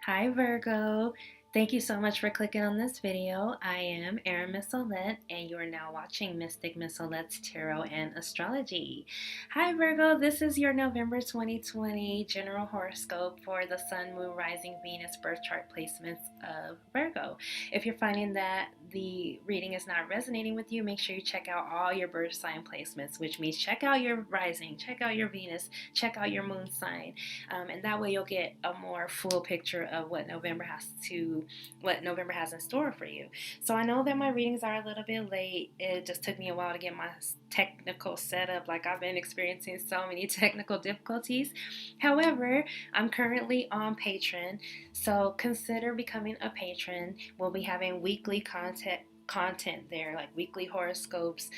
Hi Virgo. Thank you so much for clicking on this video. I am Erin Miss Olette, and you are now watching Mystic Miss Olette's Tarot and Astrology. Hi Virgo, this is your November 2020 general horoscope for the Sun, Moon, Rising, Venus birth chart placements of Virgo. If you're finding that the reading is not resonating with you, make sure you check out all your birth sign placements, which means check out your rising, check out your Venus, check out your moon sign, and that way you'll get a more full picture of what November has in store for you. So I know that my readings are a little bit late. It just took me a while to get my technical setup. Like, I've been experiencing so many technical difficulties. However, I'm currently on Patron, so consider becoming a patron. We'll be having weekly content there, like weekly horoscopes.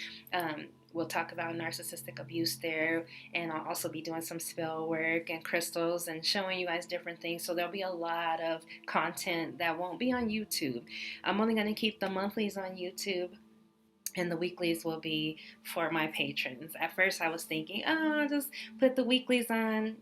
We'll talk about narcissistic abuse there, and I'll also be doing some spell work and crystals and showing you guys different things. So there'll be a lot of content that won't be on YouTube. I'm only going to keep the monthlies on YouTube, and the weeklies will be for my patrons. At first, I was thinking, oh, I'll just put the weeklies on,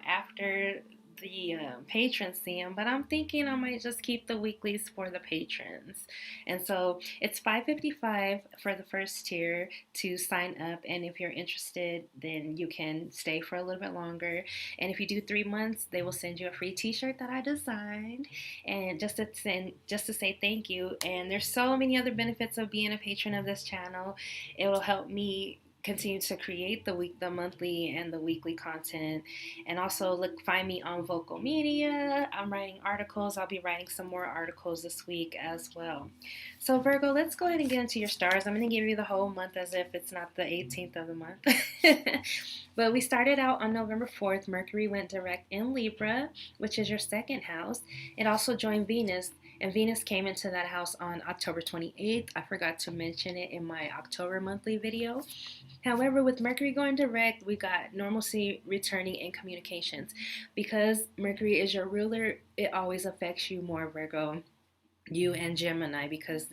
after the patrons see them, but I'm thinking I might just keep the weeklies for the patrons. And so it's $5.55 for the first tier to sign up, and if you're interested, then you can stay for a little bit longer. And if you do 3 months, they will send you a free T-shirt that I designed, and just to say thank you. And there's so many other benefits of being a patron of this channel. It will help me continue to create the monthly and the weekly content. And also find me on Vocal Media. I'm writing articles. I'll be writing some more articles this week as well. So Virgo, let's go ahead and get into your stars. I'm going to give you the whole month as if it's not the 18th of the month. But we started out on November 4th. Mercury went direct in Libra, which is your second house. It also joined Venus, and Venus came into that house on October 28th. I forgot to mention it in my October monthly video. However, with Mercury going direct, we got normalcy returning in communications. Because Mercury is your ruler, it always affects you more, Virgo, you and Gemini, because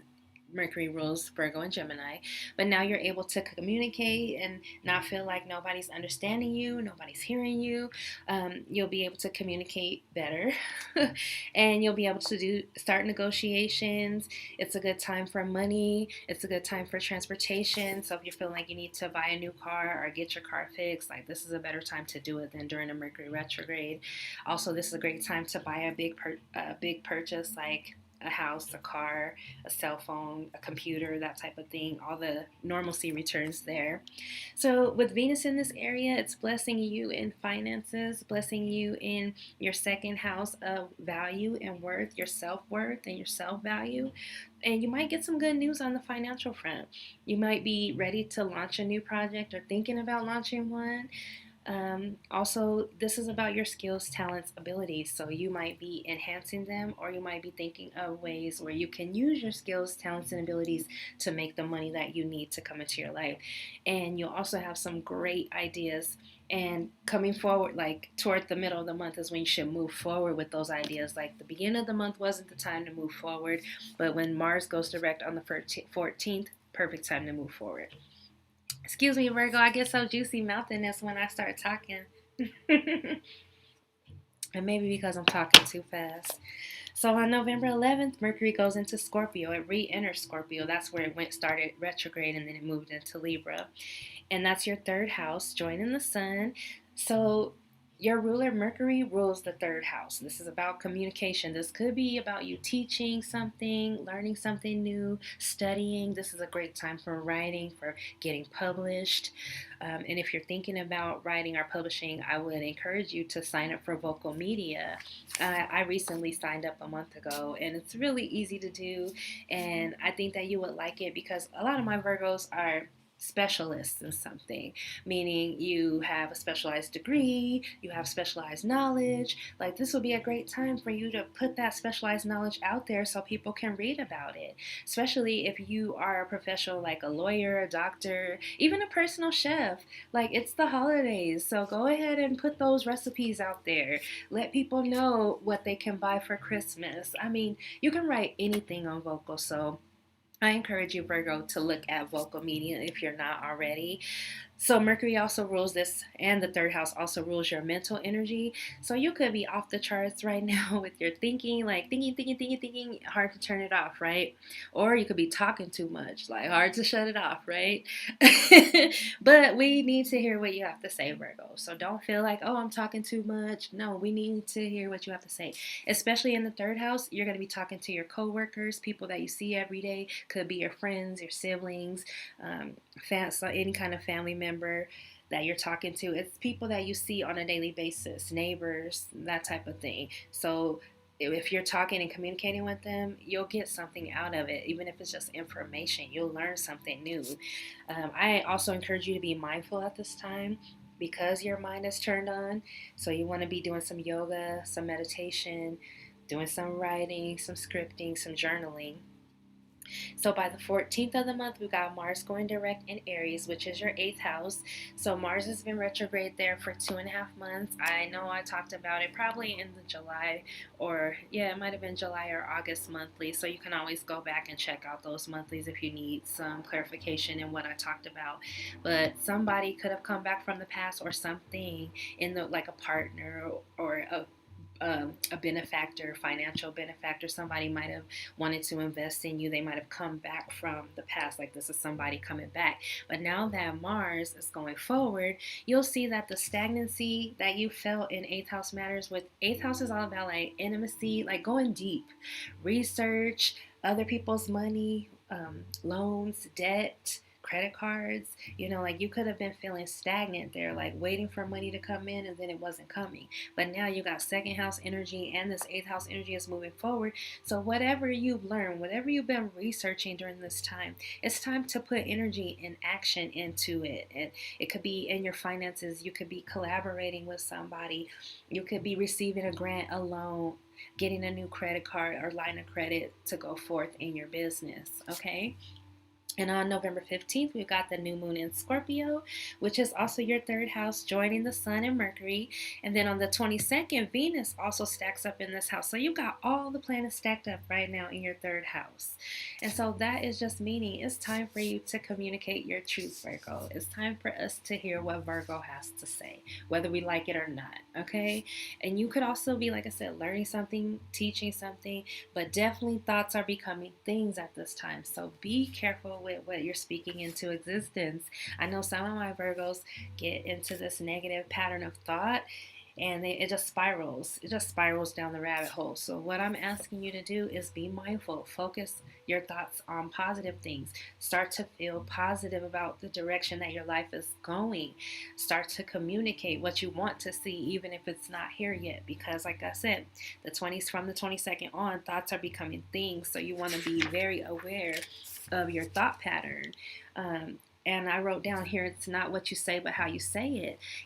Mercury rules Virgo and Gemini. But now you're able to communicate and not feel like nobody's understanding you, nobody's hearing you. You'll be able to communicate better, and you'll be able to start negotiations. It's a good time for money. It's a good time for transportation. So if you're feeling like you need to buy a new car or get your car fixed, like, this is a better time to do it than during a Mercury retrograde. Also, this is a great time to buy a big purchase, like a house, a car, a cell phone, a computer, that type of thing. All the normalcy returns there. So with Venus in this area, it's blessing you in finances, blessing you in your second house of value and worth, your self-worth and your self-value. And you might get some good news on the financial front. You might be ready to launch a new project or thinking about launching one. Also, this is about your skills, talents, abilities. So you might be enhancing them, or you might be thinking of ways where you can use your skills, talents, and abilities to make the money that you need to come into your life. And you'll also have some great ideas. And coming forward, like toward the middle of the month, is when you should move forward with those ideas. Like, the beginning of the month wasn't the time to move forward, but when Mars goes direct on the 14th, perfect time to move forward. Excuse me, Virgo, I get so juicy mouthing this when I start talking. And maybe because I'm talking too fast. So on November 11th, Mercury goes into Scorpio. It re-enters Scorpio. That's where it started retrograde, and then it moved into Libra. And that's your third house, joining the sun. So your ruler Mercury rules the third house. This is about communication. This could be about you teaching something, learning something new, studying. This is a great time for writing, for getting published. And if you're thinking about writing or publishing, I would encourage you to sign up for Vocal Media. I recently signed up a month ago, and it's really easy to do. And I think that you would like it because a lot of my Virgos are specialists in something, meaning you have a specialized degree, you have specialized knowledge. Like, this would be a great time for you to put that specialized knowledge out there so people can read about it, especially if you are a professional, like a lawyer, a doctor, even a personal chef. Like, it's the holidays, so go ahead and put those recipes out there. Let people know what they can buy for Christmas. I mean, you can write anything on Vocal, so I encourage you, Virgo, to look at Vocal Media if you're not already. So Mercury also rules this, and the third house also rules your mental energy. So you could be off the charts right now with your thinking, like thinking, hard to turn it off, right? Or you could be talking too much, like hard to shut it off, right? But we need to hear what you have to say, Virgo. So don't feel like, oh, I'm talking too much. No, we need to hear what you have to say. Especially in the third house, you're going to be talking to your coworkers, people that you see every day, could be your friends, your siblings, so any kind of family member that you're talking to. It's people that you see on a daily basis, neighbors, that type of thing. So if you're talking and communicating with them, you'll get something out of it, even if it's just information. You'll learn something new. I also encourage you to be mindful at this time because your mind is turned on. So you want to be doing some yoga, some meditation, doing some writing, some scripting, some journaling. So by the 14th of the month, we got Mars going direct in Aries, which is your eighth house. So Mars has been retrograde there for 2.5 months. I know I talked about it probably in the July, or yeah, it might have been July or August monthly. So you can always go back and check out those monthlies if you need some clarification in what I talked about. But somebody could have come back from the past, or something in the, like a partner or a benefactor, financial benefactor. Somebody might have wanted to invest in you. They might have come back from the past, like this is somebody coming back. But now that Mars is going forward, you'll see that the stagnancy that you felt in eighth house matters. With eighth house is all about like intimacy, like going deep, research, other people's money, loans, debt, credit cards. Like you could have been feeling stagnant there, like waiting for money to come in and then it wasn't coming. But now you got second house energy, and this eighth house energy is moving forward. So whatever you've learned, whatever you've been researching during this time, it's time to put energy and action into it. And it could be in your finances, you could be collaborating with somebody, you could be receiving a grant, a loan, getting a new credit card or line of credit to go forth in your business. Okay. And on November 15th, we've got the new moon in Scorpio, which is also your third house, joining the sun and Mercury. And then on the 22nd, Venus also stacks up in this house. So you've got all the planets stacked up right now in your third house. And so that is just meaning it's time for you to communicate your truth, Virgo. It's time for us to hear what Virgo has to say, whether we like it or not, okay? And you could also be, like I said, learning something, teaching something, but definitely thoughts are becoming things at this time. So be careful with what you're speaking into existence. I know some of my Virgos get into this negative pattern of thought, and it just spirals. It just spirals down the rabbit hole. So what I'm asking you to do is be mindful. Focus your thoughts on positive things. Start to feel positive about the direction that your life is going. Start to communicate what you want to see, even if it's not here yet. Because like I said, from the 22nd on, thoughts are becoming things. So you want to be very aware of your thought pattern. And I wrote down here, it's not what you say, but how you say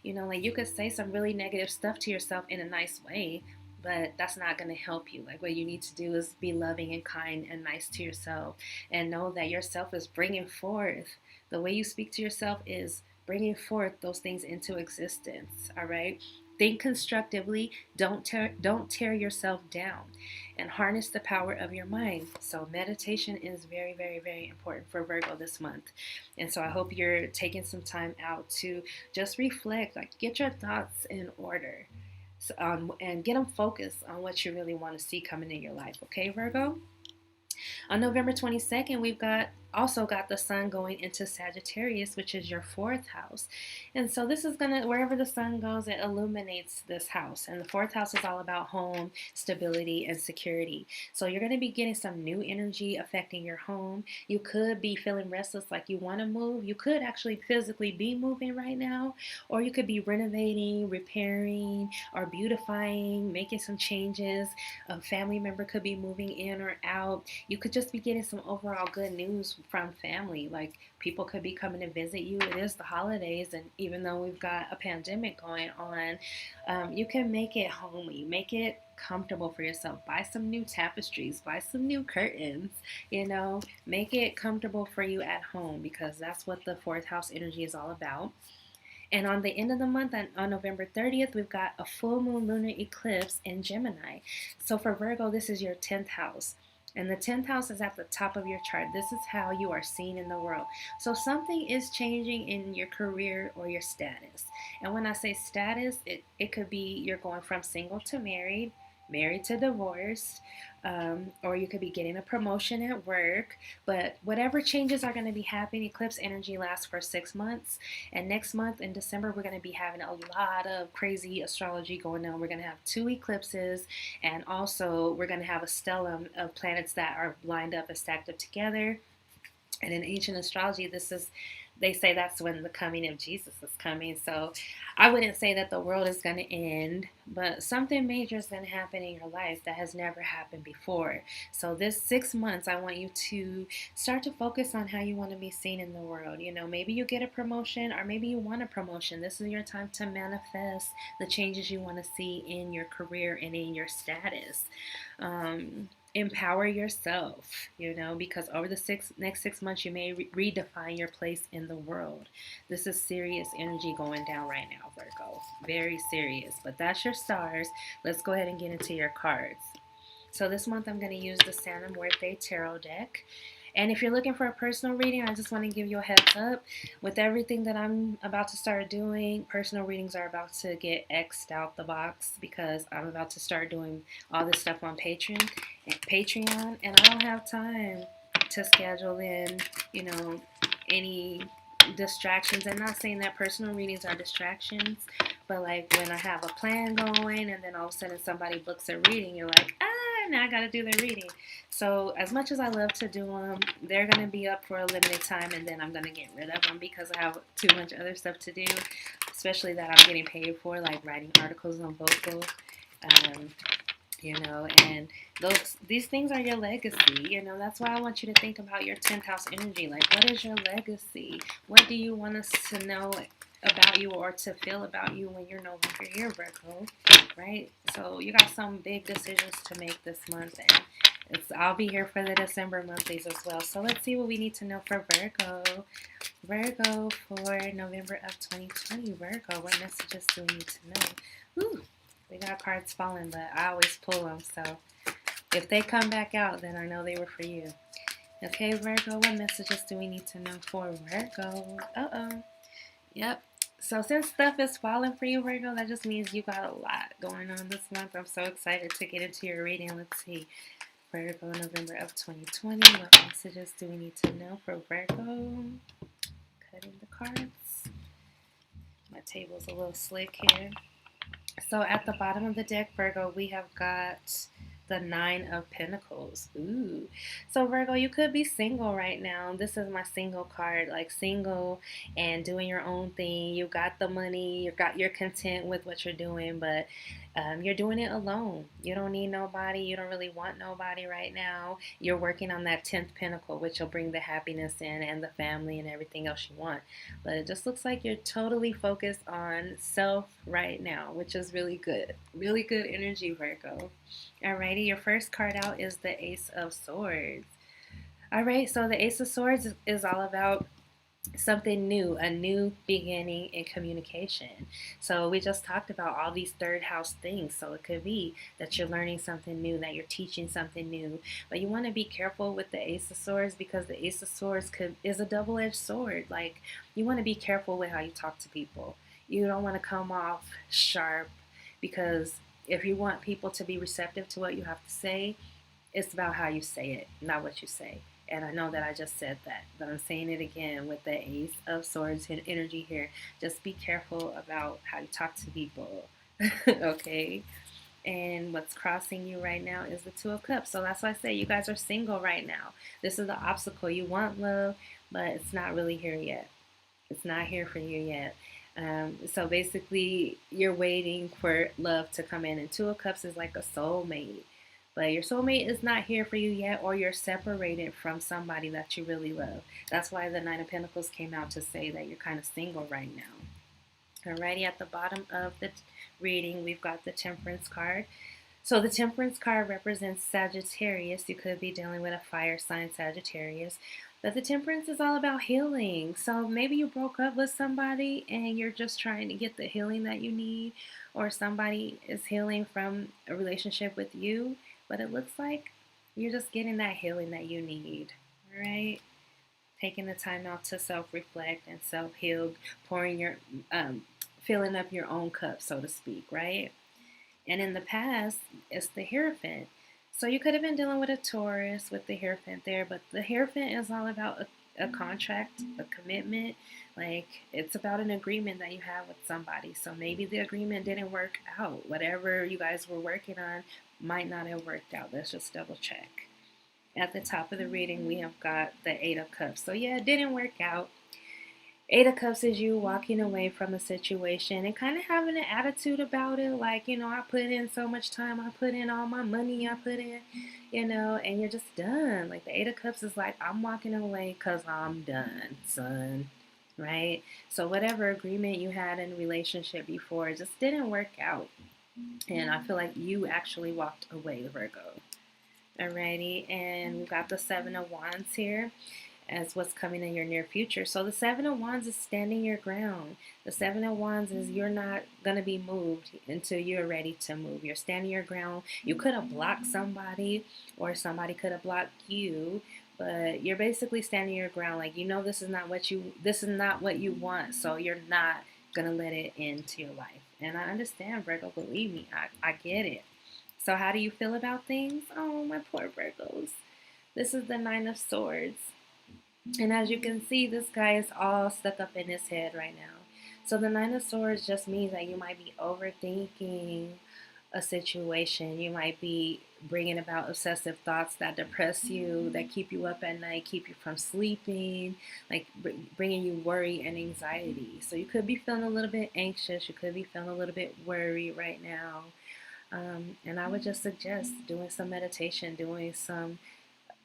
it. Like you could say some really negative stuff to yourself in a nice way, but that's not going to help you. Like what you need to do is be loving and kind and nice to yourself, and know that yourself is bringing forth. The way you speak to yourself is bringing forth those things into existence. All right. Think constructively. Don't tear yourself down, and harness the power of your mind. So meditation is very, very, very important for Virgo this month. And so I hope you're taking some time out to just reflect, like get your thoughts in order, and get them focused on what you really want to see coming in your life. Okay, Virgo? On November 22nd, we've also got the sun going into Sagittarius, which is your fourth house. And so this is wherever the sun goes, it illuminates this house. And the fourth house is all about home, stability, and security. So you're going to be getting some new energy affecting your home. You could be feeling restless, like you want to move. You could actually physically be moving right now, or you could be renovating, repairing, or beautifying, making some changes. A family member could be moving in or out. You could just be getting some overall good news from family. Like people could be coming to visit you. It is the holidays, and even though we've got a pandemic going on, you can make it homey, make it comfortable for yourself. Buy some new tapestries, buy some new curtains, make it comfortable for you at home, because that's what the fourth house energy is all about. And on the end of the month, on November 30th, we've got a full moon lunar eclipse in Gemini. So for Virgo, this is your 10th house. And the 10th house is at the top of your chart. This is how you are seen in the world. So something is changing in your career or your status. And when I say status, it could be you're going from single to married, married to divorced, or you could be getting a promotion at work. But whatever changes are going to be happening, eclipse energy lasts for 6 months. And next month in December, we're going to be having a lot of crazy astrology going on. We're going to have 2 eclipses, and also we're going to have a stellium of planets that are lined up and stacked up together. And in ancient astrology, they say that's when the coming of Jesus is coming. So I wouldn't say that the world is going to end, but something major is going to happen in your life that has never happened before. So this 6 months, I want you to start to focus on how you want to be seen in the world. You know, maybe you get a promotion, or maybe you want a promotion. This is your time to manifest the changes you want to see in your career and in your status. Empower yourself, you know, because over the next 6 months you may redefine your place in the world. This is serious energy going down right now, Virgo. Very serious. But that's your stars. Let's go ahead and get into your cards. So this month I'm going to use the Santa Muerte Tarot deck. And if you're looking for a personal reading, I just want to give you a heads up. With everything that I'm about to start doing, personal readings are about to get X'd out the box because I'm about to start doing all this stuff on Patreon, and I don't have time to schedule in, you know, any distractions. I'm not saying that personal readings are distractions, but like when I have a plan going and then all of a sudden somebody books a reading, you're like, now I gotta do the reading. So as much as I love to do them, they're gonna be up for a limited time, and then I'm gonna get rid of them because I have too much other stuff to do, especially that I'm getting paid for, like writing articles on Vocal. You know, and these things are your legacy. You know, that's why I want you to think about your 10th house energy. Like, what is your legacy? What do you want us to know about you or to feel about you when you're no longer here, Virgo? Right? So you got some big decisions to make this month, and I'll be here for the December monthlies as well. So let's see what we need to know for Virgo. Virgo for November of 2020. Virgo, what messages do we need to know? Ooh. We got cards falling, but I always pull them. So if they come back out, then I know they were for you. Okay, Virgo, what messages do we need to know for Virgo? Yep. So since stuff is falling for you, Virgo, that just means you got a lot going on this month. I'm so excited to get into your reading. Let's see. Virgo, November of 2020. What messages do we need to know for Virgo? Cutting the cards. My table's a little slick here. So at the bottom of the deck, Virgo, we have got the 9 of Pentacles. Ooh. So Virgo, you could be single right now. This is my single card, like single and doing your own thing. You got the money, you're content with what you're doing, but you're doing it alone. You don't need nobody. You don't really want nobody right now. You're working on that 10th Pentacle, which will bring the happiness in and the family and everything else you want. But it just looks like you're totally focused on self right now, which is really good. Really good energy, Virgo. Alrighty, your first card out is the Ace of Swords. Alright, so the Ace of Swords is all about something new, a new beginning in communication. So we just talked about all these third house things. So it could be that you're learning something new, that you're teaching something new. But you want to be careful with the Ace of Swords because the Ace of Swords is a double-edged sword. Like, you want to be careful with how you talk to people. You don't want to come off sharp, because if you want people to be receptive to what you have to say, it's about how you say it, not what you say. And I know that I just said that, but I'm saying it again with the Ace of Swords energy here. Just be careful about how you talk to people, okay? And what's crossing you right now is the Two of Cups. So that's why I say you guys are single right now. This is the obstacle. You want love, but it's not really here yet. It's not here for you yet. So basically, you're waiting for love to come in. And Two of Cups is like a soulmate. But your soulmate is not here for you yet, or you're separated from somebody that you really love. That's why the Nine of Pentacles came out to say that you're kind of single right now. Alrighty, at the bottom of the reading, we've got the Temperance card. So the Temperance card represents Sagittarius. You could be dealing with a fire sign, Sagittarius. But the Temperance is all about healing. So maybe you broke up with somebody and you're just trying to get the healing that you need, or somebody is healing from a relationship with you. But it looks like You're just getting that healing that you need, all right? Taking the time out to self-reflect and self-heal, pouring your, filling up your own cup, so to speak, right? And in the past, it's the Hierophant. So you could have been dealing with a Taurus with the Hierophant there, but the Hierophant is all about a contract, a commitment. Like it's about an agreement that you have with somebody. So maybe the agreement didn't work out. Whatever you guys were working on might not have worked out. Let's just double check. At the top of the reading, we have got the Eight of Cups. So yeah, it didn't work out. Eight of Cups is you walking away from a situation and kind of having an attitude about it. Like, I put in so much time, I put in all my money, I put in, and you're just done. Like, the Eight of Cups is like, I'm walking away because I'm done, son. Right? So, whatever agreement you had in a relationship before just didn't work out. And I feel like you actually walked away, Virgo. Alrighty, and we've got the Seven of Wands here as what's coming in your near future. So the Seven of Wands is standing your ground. The Seven of Wands is you're not going to be moved until you're ready to move. You're standing your ground. You could have blocked somebody or somebody could have blocked you, but you're basically standing your ground. Like, this is not what you want. So you're not going to let it into your life. And I understand, Virgo, believe me, I get it. So how do you feel about things? Oh, my poor Virgos. This is the Nine of Swords. And as you can see, this guy is all stuck up in his head right now. So the Nine of Swords just means that you might be overthinking a situation. You might be bringing about obsessive thoughts that depress you, that keep you up at night, keep you from sleeping, like bringing you worry and anxiety. So you could be feeling a little bit anxious. You could be feeling a little bit worried right now. And I would just suggest doing some meditation,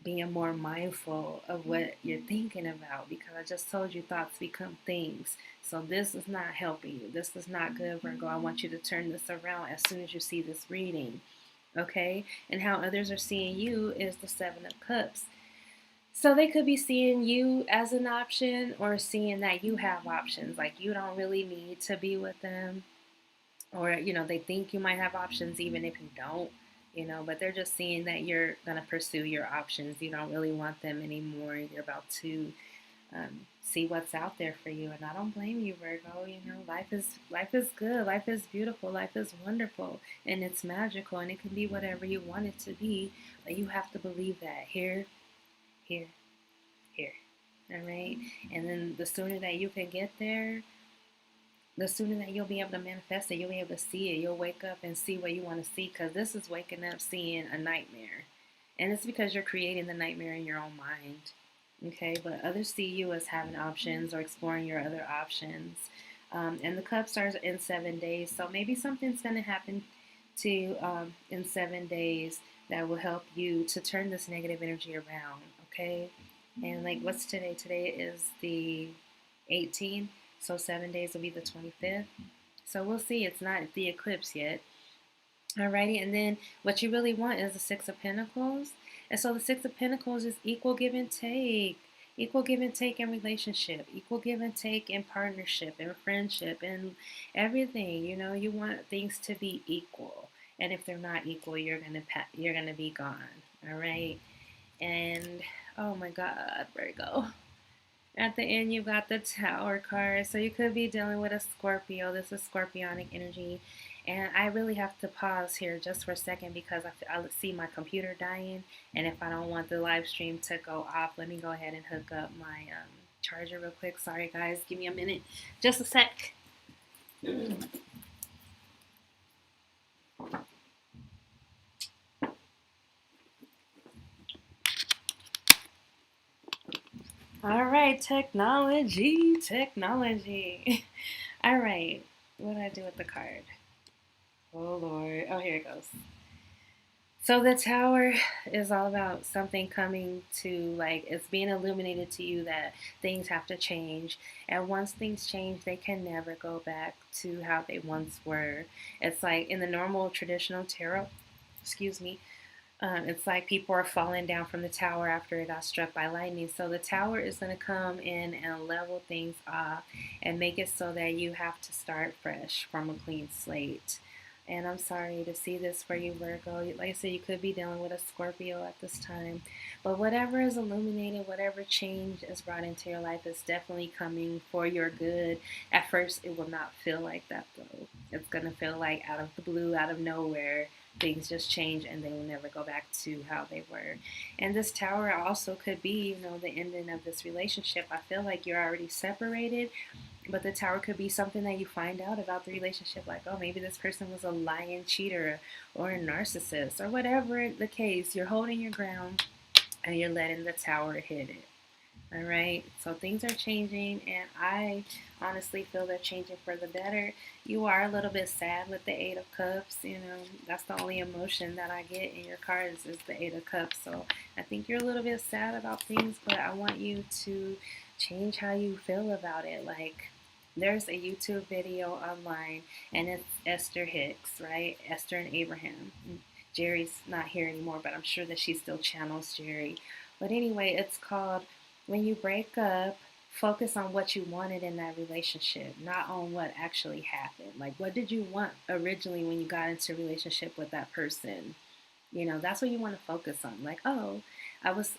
being more mindful of what you're thinking about, because I just told you thoughts become things. So this is not helping you. This is not good, Virgo. I want you to turn this around as soon as you see this reading. Okay? And how others are seeing you is the Seven of Cups. So they could be seeing you as an option or seeing that you have options. Like you don't really need to be with them. Or, they think you might have options even if you don't. But they're just seeing that you're going to pursue your options. You don't really want them anymore. You're about to see what's out there for you. And I don't blame you, Virgo. Life is good. Life is beautiful. Life is wonderful. And it's magical. And it can be whatever you want it to be. But you have to believe that. Here, here, here. All right? And then the sooner that you can get there, the sooner that you'll be able to manifest it, you'll be able to see it. You'll wake up and see what you want to see, because this is waking up seeing a nightmare. And it's because you're creating the nightmare in your own mind. Okay, but others see you as having options or exploring your other options. And the cup starts in 7 days. So maybe something's going to happen to in 7 days that will help you to turn this negative energy around. Okay, and like what's today? Today is the 18th. So 7 days will be the 25th. So we'll see. It's not the eclipse yet. Alrighty, and then what you really want is the Six of Pentacles. And so the Six of Pentacles is equal give and take. Equal give and take in relationship. Equal give and take in partnership and friendship and everything. You want things to be equal. And if they're not equal, you're gonna be gone. All right. And oh my God, Virgo. At the end, you've got the Tower card. So you could be dealing with a Scorpio. This is Scorpionic energy. And I really have to pause here just for a second because I see my computer dying. And if I don't want the live stream to go off, let me go ahead and hook up my charger real quick. Sorry, guys. Give me a minute. Just a sec. All right, technology. All right, what do I do with the card? Oh, Lord. Oh, here it goes. So the Tower is all about something coming to, like, it's being illuminated to you that things have to change. And once things change, they can never go back to how they once were. It's like in the normal traditional tarot, it's like people are falling down from the tower after it got struck by lightning. So the Tower is going to come in and level things off and make it so that you have to start fresh from a clean slate. And I'm sorry to see this for you, Virgo. Like I said, you could be dealing with a Scorpio at this time. But whatever is illuminated, whatever change is brought into your life is definitely coming for your good. At first, it will not feel like that, though. It's going to feel like out of the blue, out of nowhere, things just change and they will never go back to how they were. And this tower also could be, the ending of this relationship. I feel like you're already separated, but the tower could be something that you find out about the relationship, like, oh, maybe this person was a lying cheater or a narcissist or whatever the case. You're holding your ground and you're letting the tower hit it. All right, so things are changing, and I honestly feel they're changing for the better. You are a little bit sad with the Eight of Cups. That's the only emotion that I get in your cards is the Eight of Cups. So I think you're a little bit sad about things, but I want you to change how you feel about it. Like, there's a YouTube video online, and it's Esther Hicks, right? Esther and Abraham. Jerry's not here anymore, but I'm sure that she still channels Jerry. But anyway, it's called When You Break Up, Focus on what you wanted in that relationship, not on what actually happened. Like, what did you want originally when you got into a relationship with that person? That's what you want to focus on. Like, oh, I was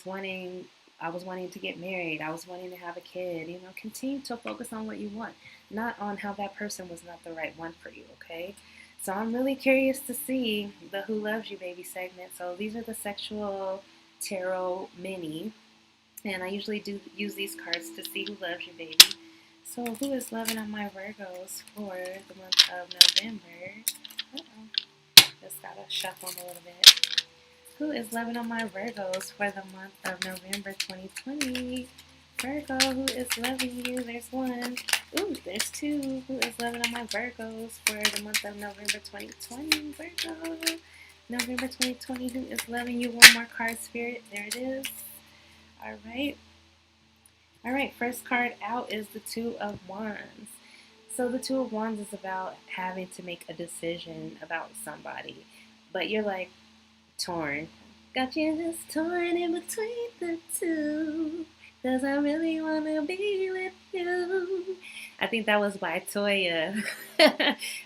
wanting to get married. I was wanting to have a kid. Continue to focus on what you want, not on how that person was not the right one for you, okay? So I'm really curious to see the Who Loves You Baby segment. So these are the sexual tarot mini. And I usually do use these cards to see who loves you, baby. So who is loving on my Virgos for the month of November? Just gotta shuffle them a little bit. Who is loving on my Virgos for the month of November 2020? Virgo, who is loving you? There's one. Ooh, there's two. Who is loving on my Virgos for the month of November 2020? Virgo, November 2020, who is loving you? One more card, Spirit. There it is. All right. All right, first card out is the Two of Wands. So the Two of Wands is about having to make a decision about somebody, but you're like torn. Got you just torn in between the two, 'cause I really want to be with you. I think that was by Toya.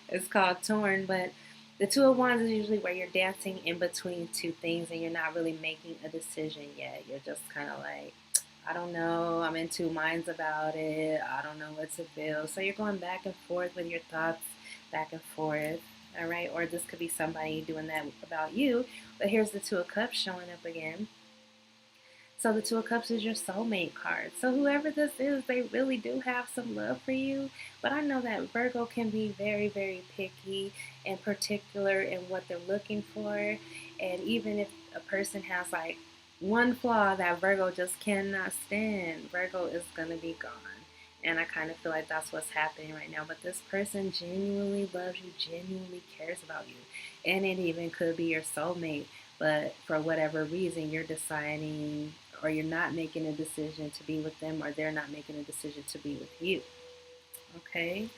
It's called Torn, but the Two of Wands is usually where you're dancing in between two things and you're not really making a decision yet. You're just kind of like, I don't know, I'm in two minds about it. I don't know what to feel. So you're going back and forth with your thoughts, back and forth. All right, or this could be somebody doing that about you. But here's the Two of Cups showing up again. So the Two of Cups is your soulmate card. So whoever this is, they really do have some love for you. But I know that Virgo can be very, very picky and particular in what they're looking for. And even if a person has like one flaw that Virgo just cannot stand, Virgo is going to be gone. And I kind of feel like that's what's happening right now. But this person genuinely loves you, genuinely cares about you. And it even could be your soulmate. But for whatever reason, you're deciding or you're not making a decision to be with them or they're not making a decision to be with you. Okay?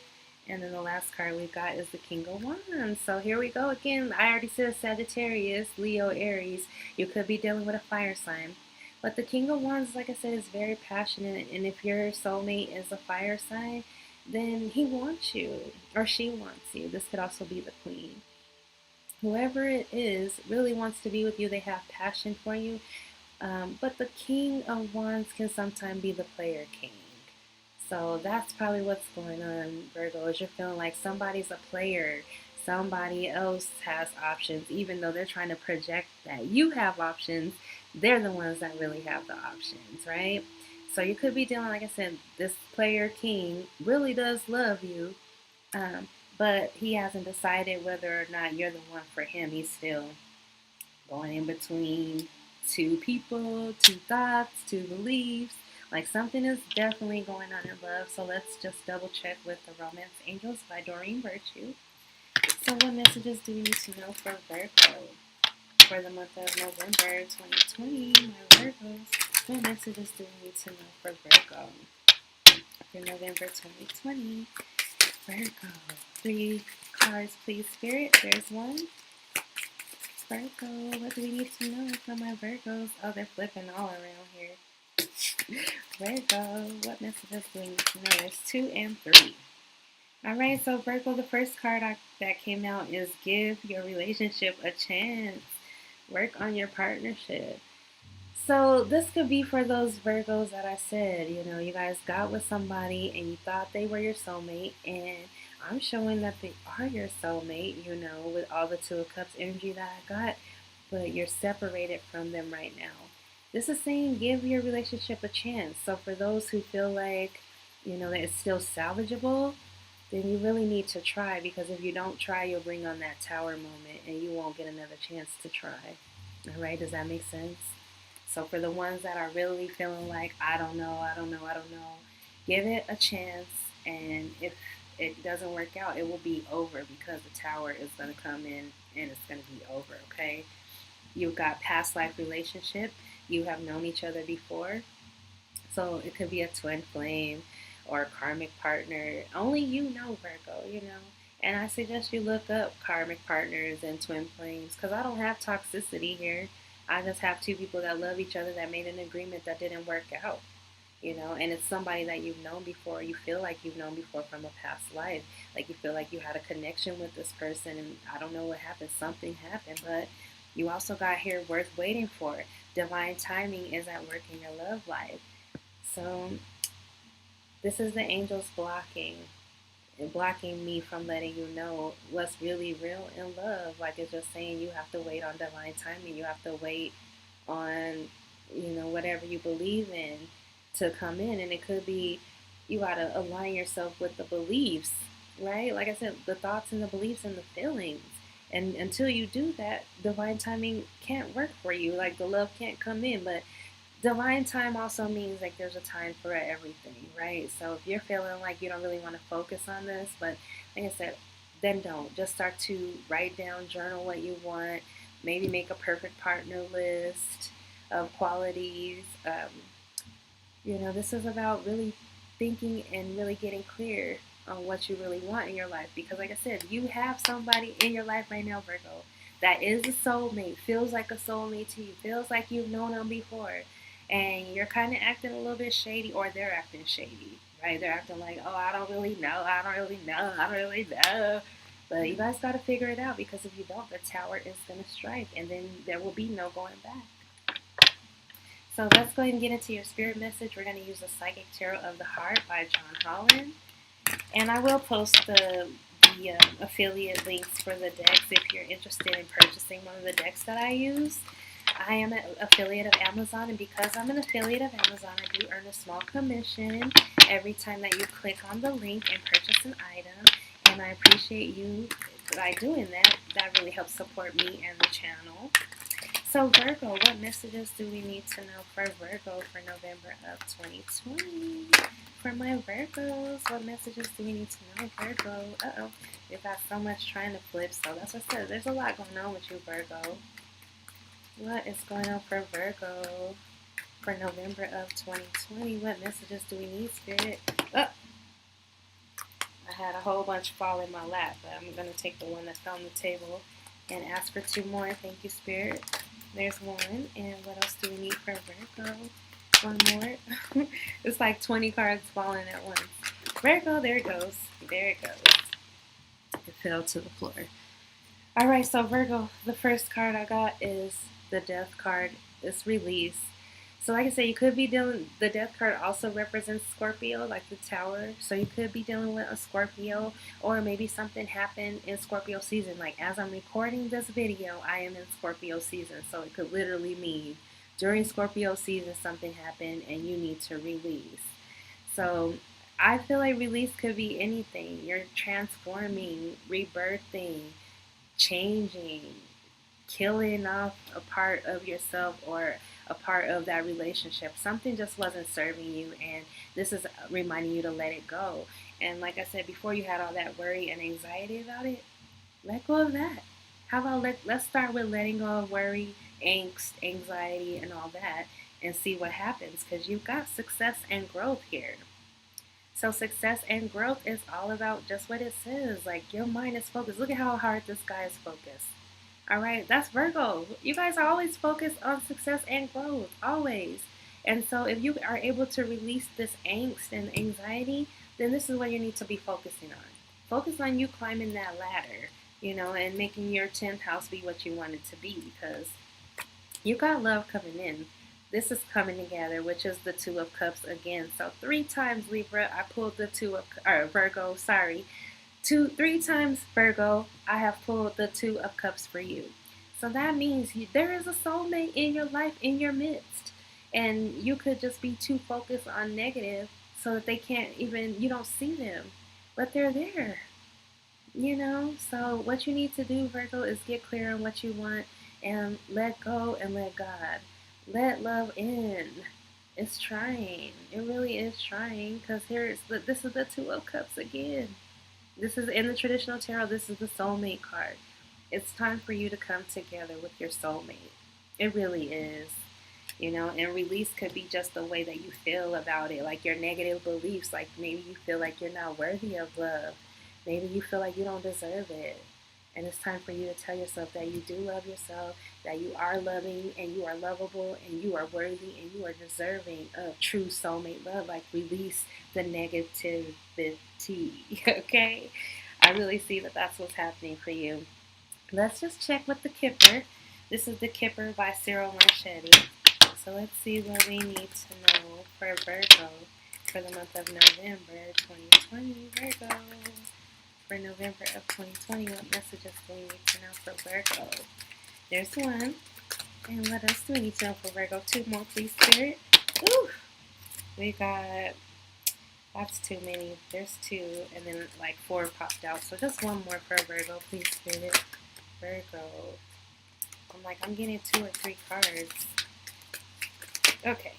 And then the last card we've got is the King of Wands. So here we go again. I already said Sagittarius, Leo, Aries. You could be dealing with a fire sign. But the King of Wands, like I said, is very passionate. And if your soulmate is a fire sign, then he wants you or she wants you. This could also be the Queen. Whoever it is really wants to be with you. They have passion for you. But the King of Wands can sometimes be the player king. So that's probably what's going on, Virgo, is you're feeling like somebody's a player. Somebody else has options, even though they're trying to project that you have options. They're the ones that really have the options, right? So you could be dealing, like I said, this player king really does love you, but he hasn't decided whether or not you're the one for him. He's still going in between two people, two thoughts, two beliefs. Like something is definitely going on in love. So let's just double check with the Romance Angels by Doreen Virtue. So what messages do we need to know for Virgo for the month of November 2020? My Virgos, what messages do we need to know for Virgo for November 2020? Virgo, 3 cards, please, Spirit. There's one. Virgo, what do we need to know from my Virgos? Oh, they're flipping all around here. Virgo, what messages do we need to know? There's 2 and 3. All right, so Virgo, the first card that came out is give your relationship a chance. Work on your partnership. So this could be for those Virgos that I said, you guys got with somebody and you thought they were your soulmate, and I'm showing that they are your soulmate, with all the Two of Cups energy that I got, but you're separated from them right now. This is saying give your relationship a chance. So for those who feel like, that it's still salvageable, then you really need to try, because if you don't try, you'll bring on that tower moment and you won't get another chance to try. All right, does that make sense? So for the ones that are really feeling like, I don't know, give it a chance. And if it doesn't work out, it will be over, because the tower is going to come in and it's going to be over, okay? You've got past life relationship. You have known each other before. So it could be a twin flame or a karmic partner. Only you know, Virgo. And I suggest you look up karmic partners and twin flames, because I don't have toxicity here. I just have two people that love each other that made an agreement that didn't work out. And it's somebody that you've known before. You feel like you've known before from a past life. Like you feel like you had a connection with this person, and I don't know what happened. Something happened, but you also got here worth waiting for. Divine timing is at work in your love life. So this is the angels blocking me from letting you know what's really real in love. Like it's just saying you have to wait on divine timing. You have to wait on, whatever you believe in to come in. And it could be you got to align yourself with the beliefs, right? Like I said, the thoughts and the beliefs and the feelings. And until you do that, divine timing can't work for you. Like the love can't come in. But divine time also means like there's a time for everything, right? So if you're feeling like you don't really want to focus on this, but like I said, then don't. Just start to write down, journal what you want, maybe make a perfect partner list of qualities. This is about really thinking and really getting clear on what you really want in your life. Because, like I said, you have somebody in your life right now, Virgo, that is a soulmate, feels like a soulmate to you, feels like you've known them before, and you're kind of acting a little bit shady, or they're acting shady, right? They're acting like, oh, I don't really know, I don't really know, I don't really know. But you guys got to figure it out, because if you don't, the tower is going to strike, and then there will be no going back. So let's go ahead and get into your spirit message. We're going to use the Psychic Tarot of the Heart by John Holland. And I will post the affiliate links for the decks if you're interested in purchasing one of the decks that I use. I am an affiliate of Amazon, and because I'm an affiliate of Amazon, I do earn a small commission every time that you click on the link and purchase an item. And I appreciate you by doing that. That really helps support me and the channel. So Virgo, what messages do we need to know for Virgo for November of 2020? For my Virgos, what messages do we need to know, Virgo? Uh-oh, we've got so much trying to flip, so that's what I said. There's a lot going on with you, Virgo. What is going on for Virgo for November of 2020? What messages do we need, Spirit? Oh, I had a whole bunch fall in my lap, but I'm going to take the one that's on the table and ask for two more. Thank you, Spirit. There's one. And what else do we need for Virgo? One more. It's like 20 cards falling at once. Virgo, there it goes. There it goes. It fell to the floor. All right, so Virgo, the first card I got is the Death card. It's release. So like I said, you could be dealing, the Death card also represents Scorpio, like the Tower. So you could be dealing with a Scorpio, or maybe something happened in Scorpio season. Like as I'm recording this video, I am in Scorpio season. So it could literally mean during Scorpio season, something happened and you need to release. So I feel like release could be anything. You're transforming, rebirthing, changing, killing off a part of yourself or a part of that relationship. Something just wasn't serving you, and this is reminding you to let it go. And like I said before, you had all that worry and anxiety about it. Let go of that. How about let's start with letting go of worry, angst, anxiety, and all that, and see what happens, because you've got success and growth here. So success and growth is all about just what it says. Like your mind is focused. Look at how hard this guy is focused. All right, that's Virgo. You guys are always focused on success and growth, always. And so if you are able to release this angst and anxiety, then this is what you need to be focusing on. focus on you climbing that ladder, you know, and making your 10th house be what you want it to be, because you got love coming in. This is coming together, which is the Two of Cups again. So 3 times, Libra, I pulled the Virgo, sorry. 3 times, Virgo, I have pulled the Two of Cups for you. So that means there is a soulmate in your life, in your midst. And you could just be too focused on negative so that they can't even, you don't see them. But they're there, you know? So what you need to do, Virgo, is get clear on what you want and let go and let God. Let love in. It's trying. It really is trying, because this is the Two of Cups again. This is in the traditional tarot. This is the soulmate card. It's time for you to come together with your soulmate. It really is. You know, and release could be just the way that you feel about it, like your negative beliefs. Like maybe you feel like you're not worthy of love. Maybe you feel like you don't deserve it. And it's time for you to tell yourself that you do love yourself, that you are loving and you are lovable and you are worthy and you are deserving of true soulmate love. Like release the negativity, okay? I really see that that's what's happening for you. Let's just check with the Kipper. This is the Kipper by Cyril Marchetti. So let's see what we need to know for Virgo for the month of November 2020. Virgo. For November of 2020, what messages do we need to know for Virgo? There's one. And what else do we need to know for Virgo? 2 more, please, Spirit. Ooh. We got, that's too many. There's 2, and then like 4 popped out. So just one more for Virgo, please, Spirit. Virgo. I'm getting 2 or 3 cards. Okay.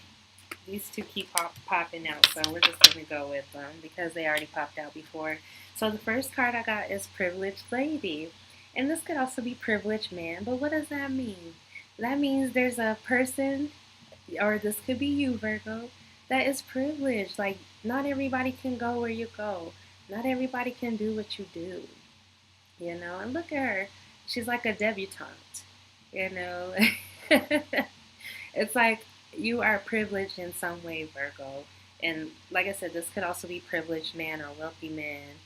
These 2 keep popping out, so we're just going to go with them because they already popped out before. So the first card I got is Privileged Lady. And this could also be Privileged Man, but what does that mean? That means there's a person, or this could be you, Virgo, that is privileged. Like, not everybody can go where you go. Not everybody can do what you do. You know, and look at her. She's like a debutante. You know, it's like you are privileged in some way, Virgo. And like I said, this could also be privileged man or wealthy man.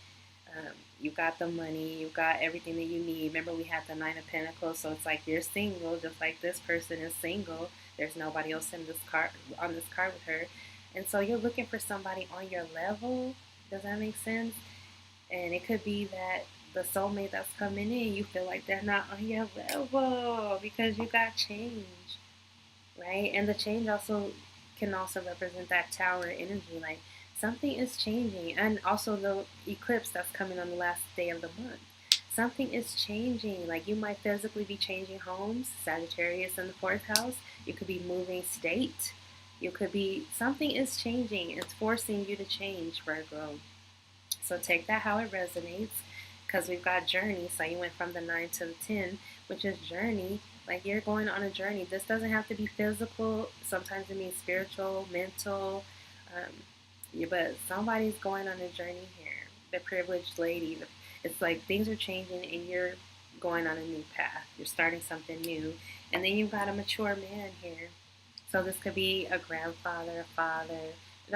You got the money, you got everything that you need. Remember, we had the 9 of Pentacles, so it's like you're single, just like this person is single. There's nobody else in this card on this card with her, and so you're looking for somebody on your level. Does that make sense? And it could be that the soulmate that's coming in, you feel like they're not on your level because you got change, right? And the change can also represent that tower energy, like something is changing. And also the eclipse that's coming on the last day of the month. Something is changing. Like you might physically be changing homes, Sagittarius in the 4th house. You could be moving state. You could be, something is changing. It's forcing you to change, Virgo. So take that how it resonates, because we've got journey. So you went from the 9 to the 10, which is journey. Like you're going on a journey. This doesn't have to be physical. Sometimes it means spiritual, mental. But somebody's going on a journey here. The privileged lady. It's like things are changing and you're going on a new path. You're starting something new. And then you've got a mature man here. So this could be a grandfather, a father.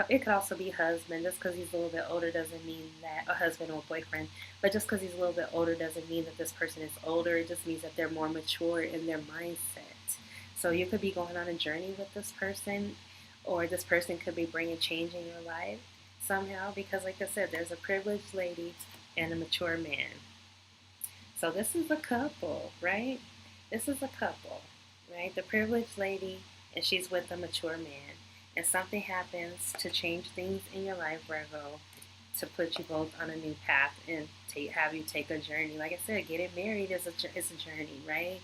It could also be husband. Just because he's a little bit older doesn't mean that a husband or a boyfriend. But just because he's a little bit older doesn't mean that this person is older. It just means that they're more mature in their mindset. So you could be going on a journey with this person, or this person could be bringing change in your life somehow. Because like I said, there's a privileged lady and a mature man. So this is a couple, right? This is a couple, right? The privileged lady, and she's with a mature man. And something happens to change things in your life, Virgo, to put you both on a new path and have you take a journey. Like I said, getting married is a journey, right?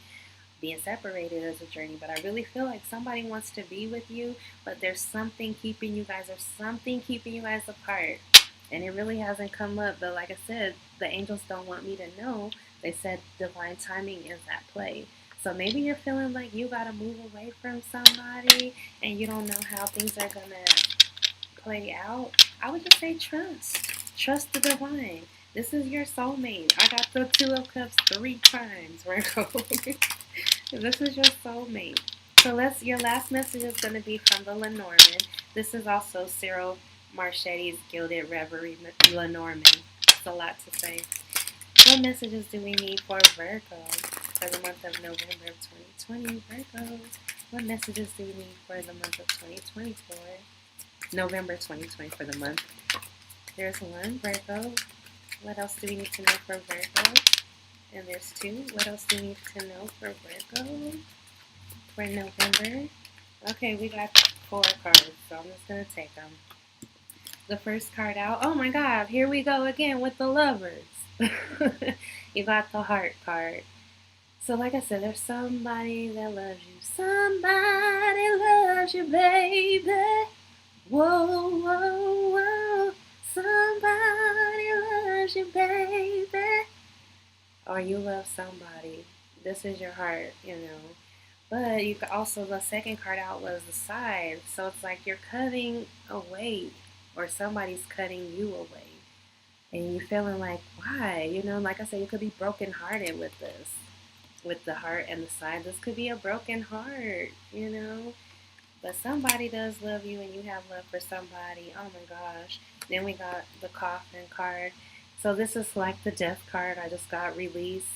Being separated is a journey. But I really feel like somebody wants to be with you, but there's something keeping you guys, apart. And it really hasn't come up. But like I said, the angels don't want me to know. They said divine timing is at play. So maybe you're feeling like you got to move away from somebody and you don't know how things are going to play out. I would just say trust. Trust the divine. This is your soulmate. I got the 2 of Cups 3 times, Virgo. This is your soulmate. So your last message is going to be from the Lenormand. This is also Cyril Marchetti's Gilded Reverie Lenormand. That's a lot to say. What messages do we need for Virgo for the month of November of 2020? Virgo, what messages do we need for the month of 2024? November 2020 for the month. There's one, Virgo. What else do we need to know for Virgo? And there's two. What else do we need to know for Virgo for November? Okay, we got 4 cards, so I'm just going to take them. The first card out. Oh my God, here we go again with the lovers. You got the heart card. So like I said, there's somebody that loves you. Somebody loves you, baby. Whoa, whoa, whoa. Somebody loves you, baby. Or you love somebody. This is your heart, you know. But you could also, the second card out was the side. So it's like you're cutting away, or somebody's cutting you away. And you're feeling like, why? You know, like I said, you could be brokenhearted with this. With the heart and the side. This could be a broken heart, you know. But somebody does love you and you have love for somebody. Oh my gosh. Then we got the Coffin card. So this is like the death card I just got released.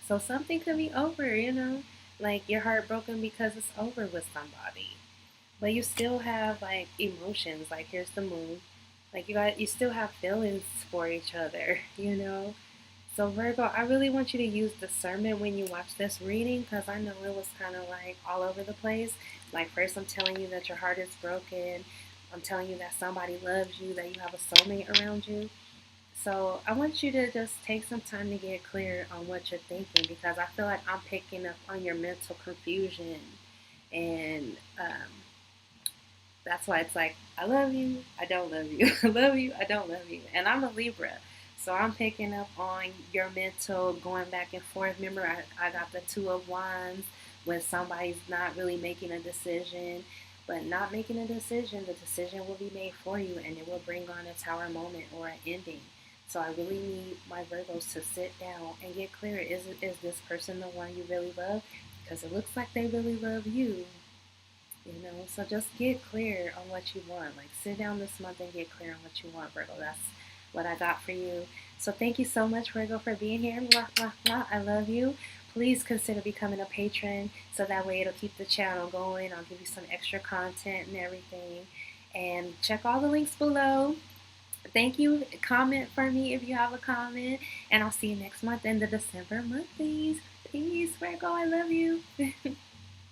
So something could be over, you know. Like you're heartbroken because it's over with somebody. But you still have like emotions. Like here's the moon. Like you still have feelings for each other, you know. So Virgo, I really want you to use discernment when you watch this reading, because I know it was kind of like all over the place. Like first I'm telling you that your heart is broken. I'm telling you that somebody loves you, that you have a soulmate around you. So I want you to just take some time to get clear on what you're thinking, because I feel like I'm picking up on your mental confusion. And that's why it's like, I love you, I don't love you. I love you, I don't love you. And I'm a Libra. So I'm picking up on your mental going back and forth. Remember, I got the 2 of Wands when somebody's not really making a decision. But not making a decision, the decision will be made for you, and it will bring on a tower moment or an ending. So I really need my Virgos to sit down and get clear. Is this person the one you really love? Because it looks like they really love you. You know, so just get clear on what you want. Like sit down this month and get clear on what you want, Virgo. That's what I got for you. So thank you so much, Virgo, for being here. Blah, blah, blah. I love you. Please consider becoming a patron, so that way it'll keep the channel going. I'll give you some extra content and everything. And check all the links below. Thank you. Comment for me if you have a comment. And I'll see you next month in the December monthlies. Peace, Virgo. I love you.